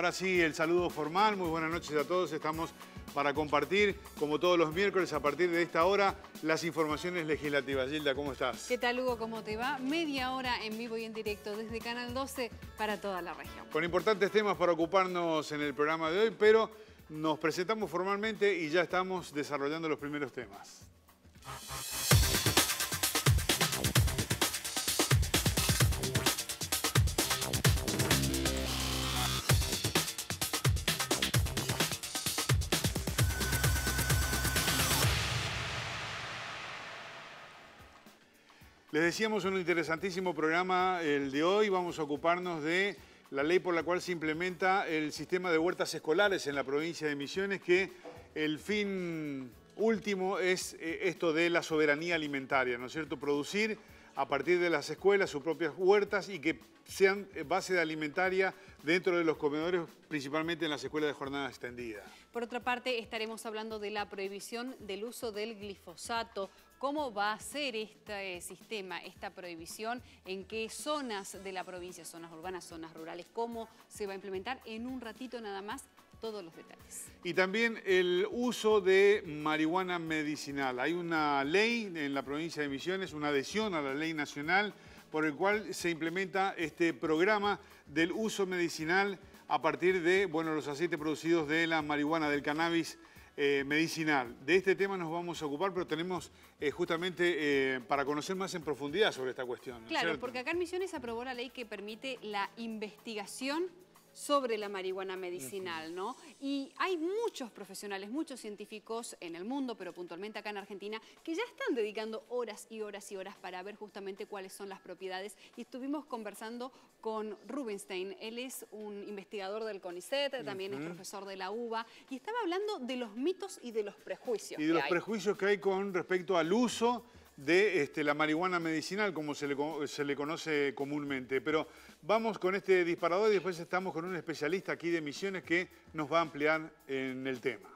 Ahora sí, el saludo formal. Muy buenas noches a todos. Estamos para compartir, como todos los miércoles, a partir de esta hora, las informaciones legislativas. Gilda, ¿cómo estás? ¿Qué tal, Hugo? ¿Cómo te va? Media hora en vivo y en directo desde Canal 12 para toda la región. Con importantes temas para ocuparnos en el programa de hoy, pero nos presentamos formalmente y ya estamos desarrollando los primeros temas. Les decíamos un interesantísimo programa el de hoy. Vamos a ocuparnos de la ley por la cual se implementa el sistema de huertas escolares en la provincia de Misiones, que el fin último es esto de la soberanía alimentaria, ¿no es cierto? Producir a partir de las escuelas sus propias huertas y que sean base de alimentaria dentro de los comedores, principalmente en las escuelas de jornada extendida. Por otra parte, estaremos hablando de la prohibición del uso del glifosato. ¿Cómo va a ser este sistema, esta prohibición? ¿En qué zonas de la provincia, zonas urbanas, zonas rurales? ¿Cómo se va a implementar? En un ratito nada más, todos los detalles. Y también el uso de marihuana medicinal. Hay una ley en la provincia de Misiones, una adhesión a la ley nacional, por el cual se implementa este programa del uso medicinal a partir de, bueno, los aceites producidos de la marihuana, del cannabis medicinal. De este tema nos vamos a ocupar, pero tenemos justamente para conocer más en profundidad sobre esta cuestión, ¿no es Claro, cierto? porque acá en Misiones se aprobó la ley que permite la investigación sobre la marihuana medicinal, ¿no? Y hay muchos profesionales, muchos científicos en el mundo, pero puntualmente acá en Argentina, que ya están dedicando horas y horas y horas para ver justamente cuáles son las propiedades. Y estuvimos conversando con Rubinstein. Él es un investigador del CONICET, también es profesor de la UBA, y estaba hablando de los mitos y de los prejuicios. Y de los prejuicios que hay con respecto al uso de la marihuana medicinal, como se le conoce comúnmente. Pero vamos con este disparador y después estamos con un especialista aquí de Misiones que nos va a ampliar en el tema.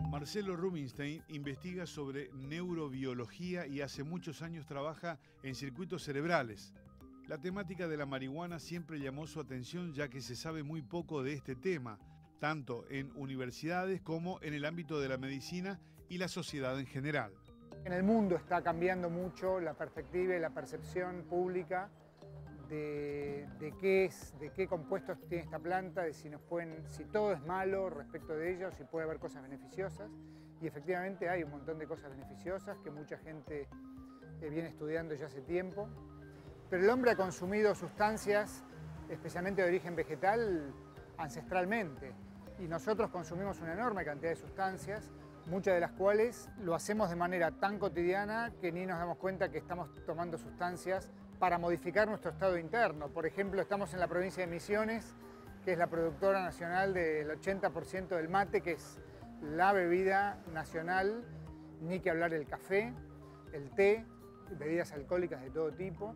Marcelo Rubinstein investiga sobre neurobiología y hace muchos años trabaja en circuitos cerebrales. La temática de la marihuana siempre llamó su atención, ya que se sabe muy poco de este tema, tanto en universidades como en el ámbito de la medicina y la sociedad en general. En el mundo está cambiando mucho la perspectiva y la percepción pública de qué compuestos tiene esta planta, de si todo es malo respecto de ello, si puede haber cosas beneficiosas. Y efectivamente hay un montón de cosas beneficiosas que mucha gente viene estudiando ya hace tiempo. Pero el hombre ha consumido sustancias, especialmente de origen vegetal, ancestralmente. Y nosotros consumimos una enorme cantidad de sustancias, muchas de las cuales lo hacemos de manera tan cotidiana que ni nos damos cuenta que estamos tomando sustancias para modificar nuestro estado interno. Por ejemplo, estamos en la provincia de Misiones, que es la productora nacional del 80% del mate, que es la bebida nacional, ni que hablar del café, el té, bebidas alcohólicas de todo tipo.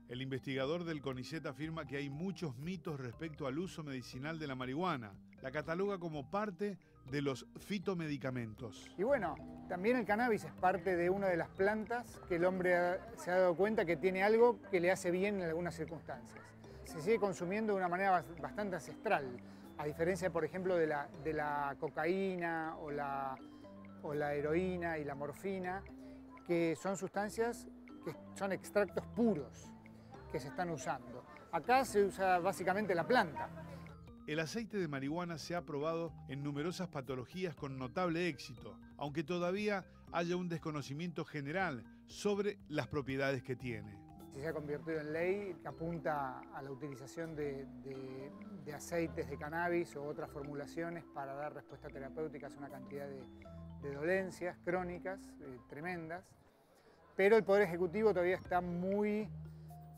El investigador del CONICET afirma que hay muchos mitos respecto al uso medicinal de la marihuana. La cataloga como parte de los fitomedicamentos. Y bueno, también el cannabis es parte de una de las plantas que el hombre se ha dado cuenta que tiene algo que le hace bien en algunas circunstancias. Se sigue consumiendo de una manera bastante ancestral, a diferencia, por ejemplo, de la cocaína o la heroína y la morfina, que son sustancias que son extractos puros que se están usando. Acá se usa básicamente la planta. El aceite de marihuana se ha probado en numerosas patologías con notable éxito, aunque todavía haya un desconocimiento general sobre las propiedades que tiene. Se ha convertido en ley que apunta a la utilización de aceites de cannabis o otras formulaciones para dar respuesta terapéutica a una cantidad de dolencias crónicas tremendas, pero el Poder Ejecutivo todavía está muy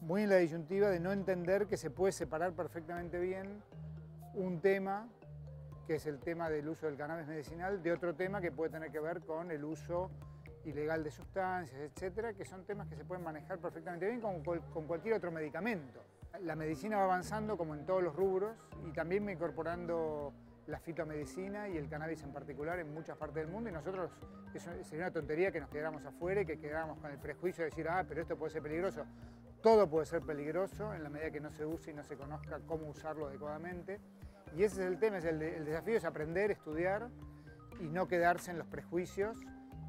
en la disyuntiva de no entender que se puede separar perfectamente bien un tema, que es el tema del uso del cannabis medicinal, de otro tema que puede tener que ver con el uso ilegal de sustancias, etcétera, que son temas que se pueden manejar perfectamente bien con cualquier otro medicamento. La medicina va avanzando como en todos los rubros y también va incorporando la fitomedicina y el cannabis en particular en muchas partes del mundo, y nosotros sería una tontería que nos quedáramos afuera y que quedáramos con el prejuicio de decir, pero esto puede ser peligroso. todo puede ser peligroso en la medida que no se use y no se conozca cómo usarlo adecuadamente. Y ese es el tema, el desafío es aprender, estudiar y no quedarse en los prejuicios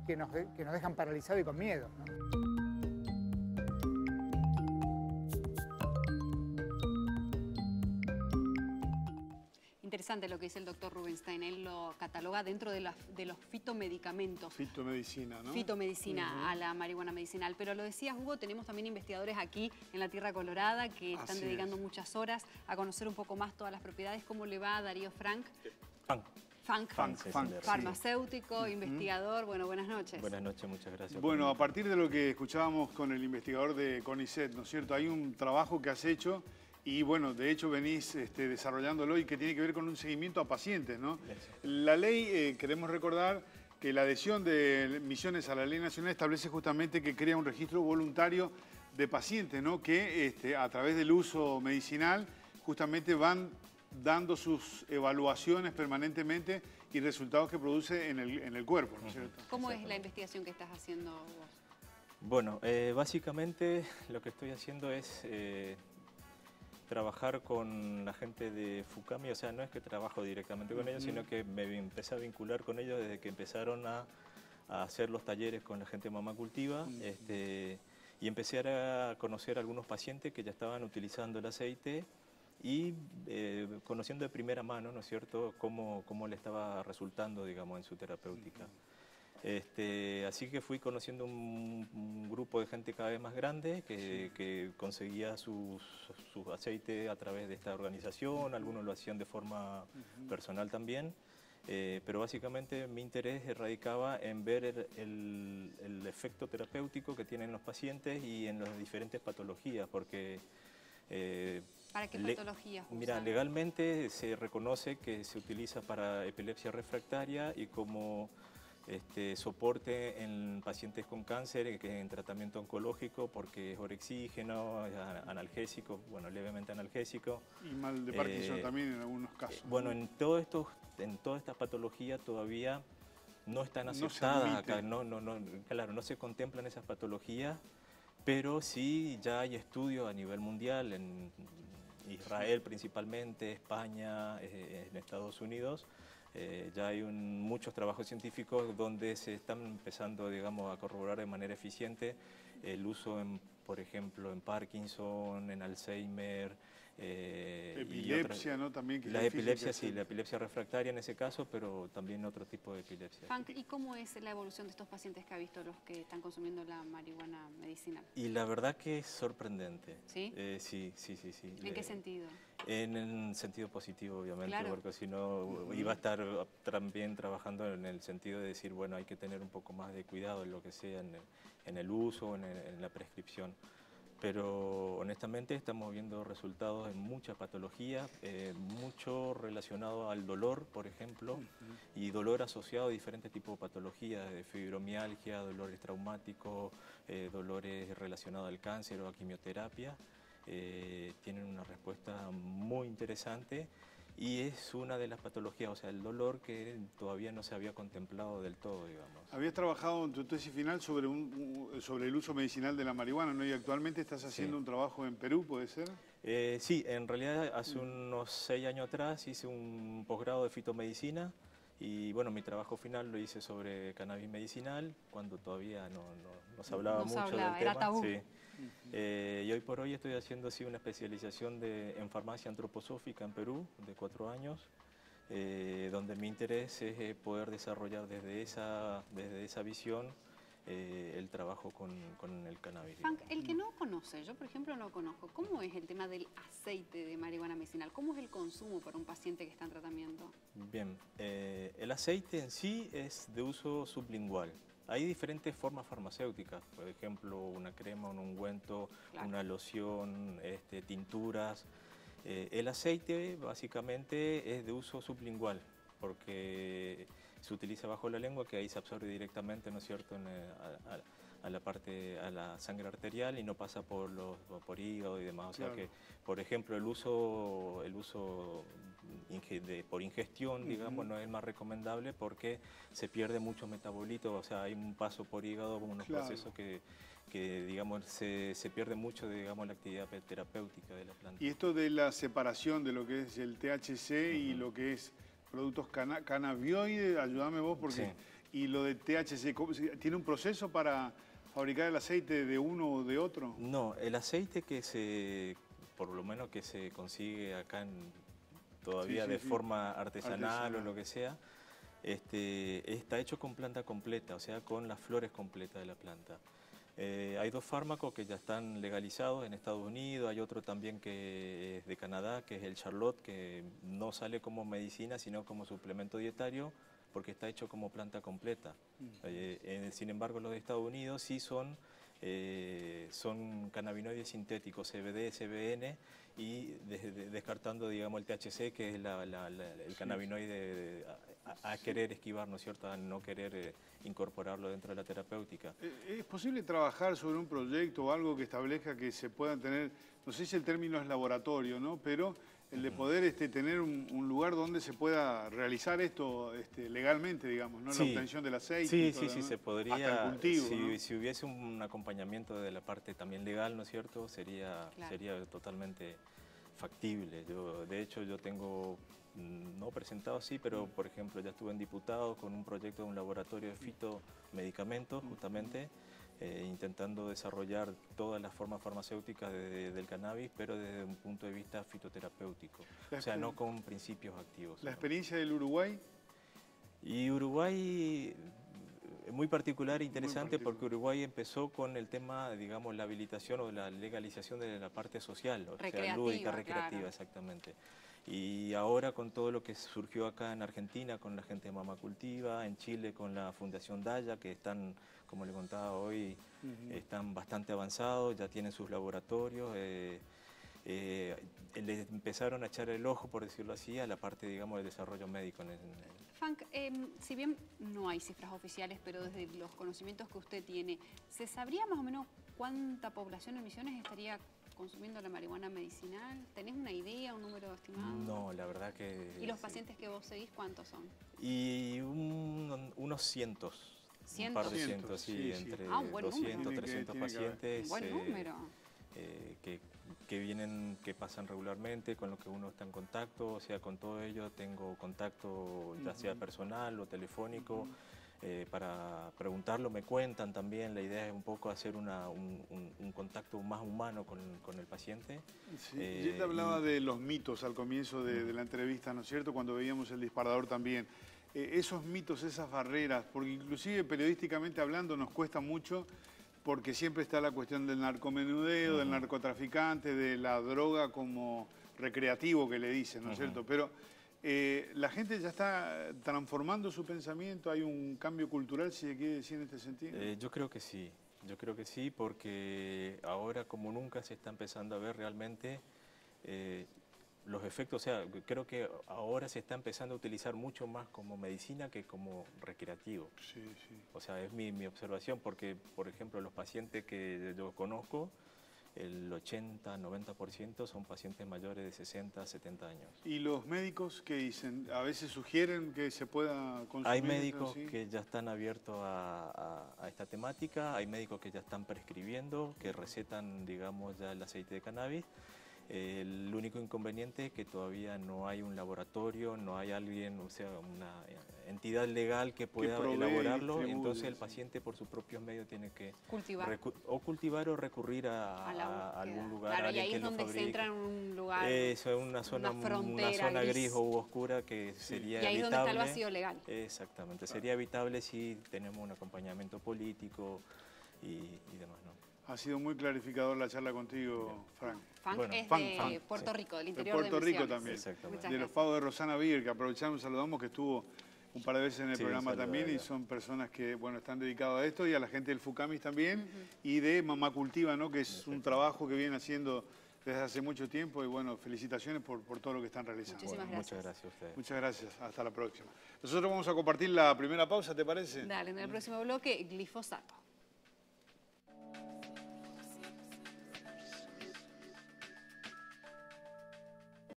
que nos dejan paralizados y con miedo, ¿no? Interesante lo que dice el doctor Rubinstein. Él lo cataloga dentro de los fitomedicamentos. Fitomedicina, ¿no? Fitomedicina, a la marihuana medicinal. Pero lo decías, Hugo, tenemos también investigadores aquí en la Tierra Colorada que están dedicando muchas horas a conocer un poco más todas las propiedades. ¿Cómo le va a Darío Frank? Funk, farmacéutico, investigador. Bueno, buenas noches. Buenas noches, muchas gracias. Bueno, a partir de lo que escuchábamos con el investigador de CONICET, ¿no es cierto? Hay un trabajo que has hecho y, bueno, de hecho venís desarrollándolo y que tiene que ver con un seguimiento a pacientes, ¿no? La ley, queremos recordar que la adhesión de Misiones a la ley nacional establece justamente que crea un registro voluntario de pacientes, ¿no? Que a través del uso medicinal justamente van dando sus evaluaciones permanentemente y resultados que produce en el cuerpo, ¿no es cierto? ¿Cómo es la investigación que estás haciendo vos? Bueno, básicamente lo que estoy haciendo es trabajar con la gente de FUCAMI, o sea, no es que trabajo directamente con ellos, sino que me empecé a vincular con ellos desde que empezaron a hacer los talleres con la gente de Mamá Cultiva, y empecé a conocer a algunos pacientes que ya estaban utilizando el aceite y conociendo de primera mano, ¿no es cierto?, cómo le estaba resultando, digamos, en su terapéutica. Así que fui conociendo un grupo de gente cada vez más grande que conseguía su aceite a través de esta organización, algunos lo hacían de forma personal también, pero básicamente mi interés radicaba en ver el efecto terapéutico que tienen los pacientes y en las diferentes patologías, porque ¿para qué patologías usan? Mira, legalmente se reconoce que se utiliza para epilepsia refractaria y como soporte en pacientes con cáncer, que en tratamiento oncológico, porque es orexígeno, es analgésico, bueno, levemente analgésico. Y mal de Parkinson también en algunos casos. Bueno, en todas estas patologías todavía no están aceptadas acá, claro, no se contemplan esas patologías, pero sí ya hay estudios a nivel mundial, en Israel principalmente, España, en Estados Unidos. Ya hay muchos trabajos científicos donde se están empezando, digamos, a corroborar de manera eficiente el uso, por ejemplo, en Parkinson, en Alzheimer. Epilepsia, ¿no? También que la epilepsia, sí, la epilepsia refractaria en ese caso, pero también otro tipo de epilepsia. Frank, ¿y cómo es la evolución de estos pacientes que ha visto los que están consumiendo la marihuana medicinal? Y la verdad que es sorprendente. ¿Sí? Sí. ¿En qué sentido? En el sentido positivo, obviamente, claro, porque si no iba a estar también trabajando en el sentido de decir, bueno, hay que tener un poco más de cuidado en lo que sea en el uso, en la prescripción. Pero honestamente estamos viendo resultados en muchas patologías, mucho relacionado al dolor, por ejemplo, y dolor asociado a diferentes tipos de patologías, de fibromialgia, dolores traumáticos, dolores relacionados al cáncer o a quimioterapia. Tienen una respuesta muy interesante y es una de las patologías, o sea, el dolor que todavía no se había contemplado del todo, digamos. Habías trabajado en tu tesis final sobre el uso medicinal de la marihuana, ¿no? Y actualmente estás haciendo un trabajo en Perú, ¿puede ser? Sí, en realidad hace unos 6 años atrás hice un posgrado de fitomedicina y bueno, mi trabajo final lo hice sobre cannabis medicinal, cuando todavía no se hablaba mucho del tema. Era tabú. Sí. Y hoy por hoy estoy haciendo una especialización en farmacia antroposófica en Perú de 4 años, donde mi interés es poder desarrollar desde esa visión el trabajo con el cannabis. Frank, el que no conoce, yo por ejemplo no conozco, ¿cómo es el tema del aceite de marihuana medicinal? ¿Cómo es el consumo para un paciente que está en tratamiento? Bien, el aceite en sí es de uso sublingual. Hay diferentes formas farmacéuticas, por ejemplo, una crema, un ungüento, una loción, tinturas. El aceite básicamente es de uso sublingual, porque se utiliza bajo la lengua, que ahí se absorbe directamente, ¿no es cierto?, a la sangre arterial y no pasa por hígado y demás. O sea Claro. que, por ejemplo, el uso por ingestión, digamos, no es más recomendable porque se pierde mucho metabolito, o sea, hay un paso por hígado, unos Claro. procesos que digamos, se pierde mucho, digamos, la actividad terapéutica de la planta. Y esto de la separación de lo que es el THC y lo que es productos cannabinoides, ayúdame vos, porque... Sí. Y lo de THC, ¿tiene un proceso para fabricar el aceite de uno o de otro? No, el aceite por lo menos que se consigue acá todavía Sí, de sí. forma artesanal o Artesanal. lo que sea, está hecho con planta completa, o sea, con las flores completas de la planta. Hay 2 fármacos que ya están legalizados en Estados Unidos, hay otro también que es de Canadá, que es el Charlotte, que no sale como medicina, sino como suplemento dietario, porque está hecho como planta completa. Sin embargo, los de Estados Unidos sí son cannabinoides sintéticos, CBD, CBN, y descartando, digamos, el THC, que es el cannabinoide a querer esquivar, ¿no es cierto?, a no querer incorporarlo dentro de la terapéutica. ¿Es posible trabajar sobre un proyecto o algo que establezca que se puedan tener, no sé si el término es laboratorio, ¿no? Pero el de poder tener un lugar donde se pueda realizar esto legalmente, digamos, ¿no? La Sí. obtención del aceite. Sí, y todo sí, lo sí, demás. se podría. Hasta el cultivo, ¿no? Si hubiese un acompañamiento de la parte también legal, ¿no es cierto?, Claro. sería totalmente factible. De hecho, yo tengo, no presentado así, pero por ejemplo, ya estuve en diputado con un proyecto de un laboratorio de fitomedicamentos, justamente, intentando desarrollar todas las formas farmacéuticas del cannabis, pero desde un punto de vista fitoterapéutico, o sea, no con principios activos. La ¿no? experiencia del Uruguay, Y Uruguay es muy particular e interesante particular. porque Uruguay empezó con el tema, digamos, la habilitación o la legalización de la parte social, o sea, Recreativa, lúdica, recreativa, claro. exactamente. Y ahora con todo lo que surgió acá en Argentina, con la gente de Mama Cultiva, en Chile con la Fundación Daya, que están, como le contaba hoy, están bastante avanzados, ya tienen sus laboratorios, le empezaron a echar el ojo, por decirlo así, a la parte, digamos, del desarrollo médico. Frank, si bien no hay cifras oficiales, pero desde los conocimientos que usted tiene, ¿se sabría más o menos cuánta población en Misiones estaría consumiendo la marihuana medicinal? ¿Tenés una idea, un número estimado? No, la verdad que... ¿Y los sí. pacientes que vos seguís cuántos son? Y unos cientos. Un par de cientos, sí, sí. entre Ah, un buen 200, número. 300 Tiene que haber. pacientes. Un buen número. Que vienen, que pasan regularmente, con los que uno está en contacto, o sea, con todo ello tengo contacto ya sea personal o telefónico, para preguntarlo, me cuentan también, la idea es un poco hacer un contacto más humano con el paciente. Sí. Yo te hablaba de los mitos al comienzo de la entrevista, ¿no es cierto?, cuando veíamos el disparador también. Esos mitos, esas barreras, porque inclusive periodísticamente hablando nos cuesta mucho, porque siempre está la cuestión del narcomenudeo, del narcotraficante, de la droga como recreativo que le dicen, ¿no es cierto? Pero la gente ya está transformando su pensamiento, hay un cambio cultural, si se quiere decir en este sentido. Yo creo que sí, porque ahora como nunca se está empezando a ver realmente los efectos, o sea, creo que ahora se está empezando a utilizar mucho más como medicina que como recreativo. Sí, sí. O sea, es mi observación, porque, por ejemplo, los pacientes que yo conozco, el 80-90% son pacientes mayores de 60, 70 años. ¿Y los médicos qué dicen? ¿A veces sugieren que se pueda consumir? Hay médicos ¿sí? que ya están abiertos a esta temática, hay médicos que ya están prescribiendo, que recetan, digamos, ya el aceite de cannabis. El único inconveniente es que todavía no hay un laboratorio, no hay alguien, o sea, una entidad legal que pueda provee y elaborarlo, distribuye, entonces el sí. paciente por sus propios medios tiene que Cultivar. o recurrir a algún lugar, Claro, a y alguien ahí que es lo donde se fabrique. entra en un lugar, Eso es una zona frontera gris o oscura que sería y ahí es evitable. donde está el vacío legal. Exactamente, sería evitable si tenemos un acompañamiento político y demás, ¿no? Ha sido muy clarificador la charla contigo, Frank. Frank Bueno, es Frank, de Frank, Puerto sí. Rico, del De interior Puerto de Rico Misiones. también. Exactamente. Muchas De los gracias. pagos de Rosana Beer, que aprovechamos y saludamos, que estuvo un par de veces en el Sí, programa un saludo también, a y ella. son personas que, bueno, están dedicadas a esto, y a la gente del Fucamis también, y de Mamá Cultiva, ¿no?, que es un trabajo que viene haciendo desde hace mucho tiempo, y bueno, felicitaciones por todo lo que están realizando. Muchísimas Bueno, gracias. muchas gracias a ustedes. Muchas gracias, hasta la próxima. Nosotros vamos a compartir la primera pausa, ¿te parece? Dale, en el próximo bloque, glifosato.